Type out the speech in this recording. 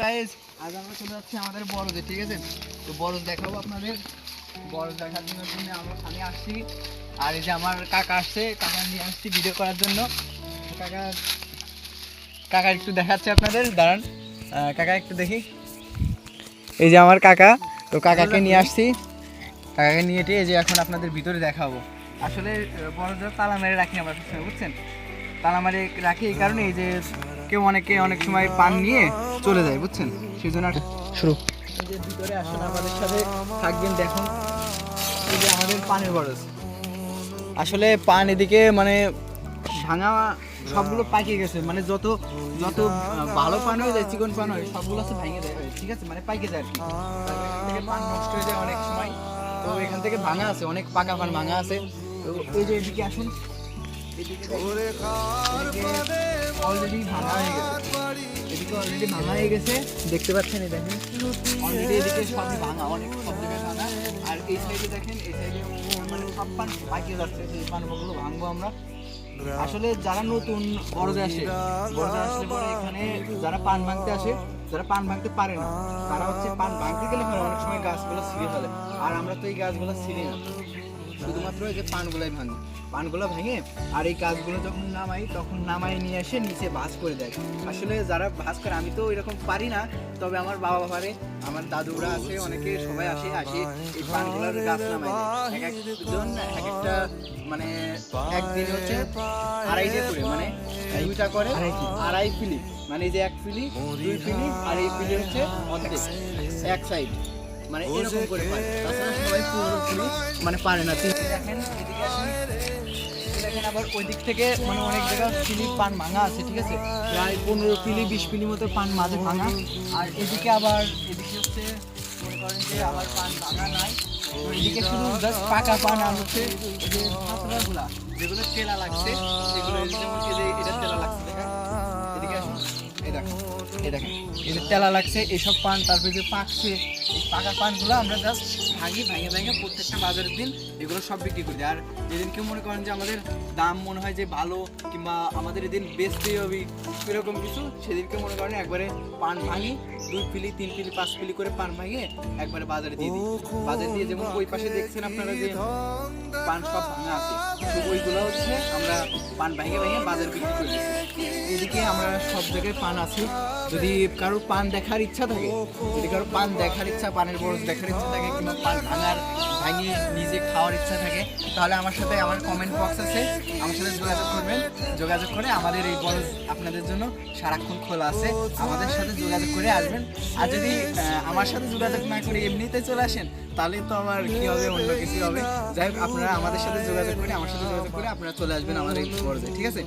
Guys আজ আমরা চলে যাচ্ছি আমাদের বড়দের, ঠিক আছে? তো বড়দ দেখাবো আপনাদের। বড়দ দেখার জন্য আমি আসছি, আর এই যে আমার কাকা আসছে, কাকা নিয়ে আসছি ভিডিও করার জন্য। কাকা একটু দেখাচ্ছে আপনাদের, দাঁড়ান। কাকা একটু দেখি, এই যে আমার কাকা। তো কাকাকে নিয়ে আসছি, কাকাকে নিয়ে এই যে এখন আপনাদের ভিতরে দেখাবো। আসলে বড়দের তালা মেরে রাখি আমরা সবসময়, বুঝছেন? তালা মেরে রাখি এই কারণে, এই যে অনেকে অনেক সময় পান নিয়ে চলে যায়, বুঝছেন? সেই জন্য শুরু। এই যে ভিতরে আসুন, আমাদের সাথে থাকবেন, দেখুন এই যে আমাদের পানের বরজ। আসলে পান এদিকে মানে ভাঙা সবগুলো পাইকে গেছে, মানে যত যত ভালো পান হয়ে যায়, চিকন পান হয়, সবগুলো আছে ভেঙে যায়, ঠিক আছে? মানে পাইকে যায় আর কি। এখান থেকে পান নষ্ট হয়ে যায় অনেক সময়। তো এখান থেকে ভাঙা আছে, অনেক পাকা পান ভাঙা আছে। তো এই যে এদিকে আসুন, অলরেডি ভাঙা হয়ে গেছে, এদিকে অলরেডি ভাঙা হয়ে গেছে, দেখতে পাচ্ছেন? এই দেখেন অলরেডি এদিকে সবই ভাঙা, অনেক সব জায়গায় ভাঙা। আর এই সাইডে দেখেন, এই সাইডে মানে সব পান পাকিয়ে যাচ্ছে, সেই পানগুলো ভাঙবো আমরা। আসলে যারা নতুন বড়দে আসলে পরে এখানে যারা পান ভাঙতে আসে, যারা পান ভাঙতে পারে না, তারা হচ্ছে পান ভাঙতে গেলে অনেক সময় গাছগুলো ছিঁড়ে ফেলে। আর আমরা তো এই গাছগুলো ছিঁড়ি না, শুধুমাত্র এই যে পানগুলাই ভাঙি, পানগুলো ভেঙে আর এই গাছগুলো যখন নামাই, তখন নামাই নিয়ে এসে নিচে ভাঁজ করে দেয়। আসলে যারা ভাঁজ করে, আমি তো এরকম পারি না, তবে আমার বাবা পারে, আমার দাদুরা আছে, অনেকে সবাই আসে এই পানগুলোর গাছ নামাই দেয়। এক একজন এক একটা মানে একদিন হচ্ছে আড়াইটে করে, মানে দুইটা করে আড়াই ফিলি, মানে এই যে এক ফিলি, দুই ফিলি, আর এই ফিলি হচ্ছে অর্ধেক এক সাইড, মানে এরকম করে পারে। তাছাড়া সবাই পুরোপুরি মানে পারে না। দেখেন এদিকে আসেন, দেখেন আবার ওই দিক থেকে মানে অনেক জায়গায় ফিলি পান ভাঙা আছে, ঠিক আছে? প্রায় 15 ফিলি 20 ফিলি মতো পান মাঝে ভাঙা। আর এদিকে আবার এদিকে হচ্ছে মনে করেন যে আবার পান ভাঙা নাই। তো এদিকে শুধু জাস্ট পাকা পান, আর হচ্ছে এই যে পাতলাগুলা যেগুলো তেলা লাগছে, সেগুলো যেমন এই যে এটা তেলা লাগছে, দেখেন এদিকে আসুন, এই দেখেন এই দেখেন এই যে তেলা লাগছে এইসব পান। তারপরে যে পাকছে, এই পাকা পানগুলো আমরা জাস্ট ভেঙে প্রত্যেকটা বাজারের দিন এগুলো সব বিক্রি করি। আর যেদিন কেউ মনে করেন যে আমাদের দাম মনে হয় যে ভালো, কিংবা আমাদের এদিন বেচতেই হবে এরকম কিছু, সেদিনকে মনে করেন একবারে পান ভাঙি, 2 ফিলি 3 ফিলি 5 ফিলি করে পান ভাঙিয়ে একবারে বাজারে দিয়ে দিই। বাজারে দিয়ে, যেমন ওই পাশে দেখছেন আপনারা যে পান সব ভাঙা আছে, তো ওইগুলো হচ্ছে আমরা পান ভেঙে বাজারে বিক্রি করে দিচ্ছি। এদিকে আমরা সব জায়গায় পান আছে। যদি কারোর পান দেখার ইচ্ছা থাকে, যদি কারোর পান দেখার ইচ্ছা, পানের বরজ দেখার ইচ্ছা থাকে, কিংবা পান ভাঙিয়ে নিজে খাওয়ার ইচ্ছা থাকে, তাহলে আমার সাথে, আমার কমেন্ট বক্স আছে, আমার সাথে যোগাযোগ করবেন। যোগাযোগ করে আমাদের এই বরজ আপনাদের জন্য সারাক্ষণ খোলা আছে, আমাদের সাথে যোগাযোগ করে আসবেন। আর যদি আমার সাথে যোগাযোগ না করে এমনিতে চলে আসেন, তাহলে তো আমার কি হবে, অন্য কিছু হবে। যাই হোক, আপনারা আমাদের সাথে যোগাযোগ করে, আমার সাথে যোগাযোগ করে আপনারা চলে আসবেন আমাদের এই বরজে, ঠিক আছে?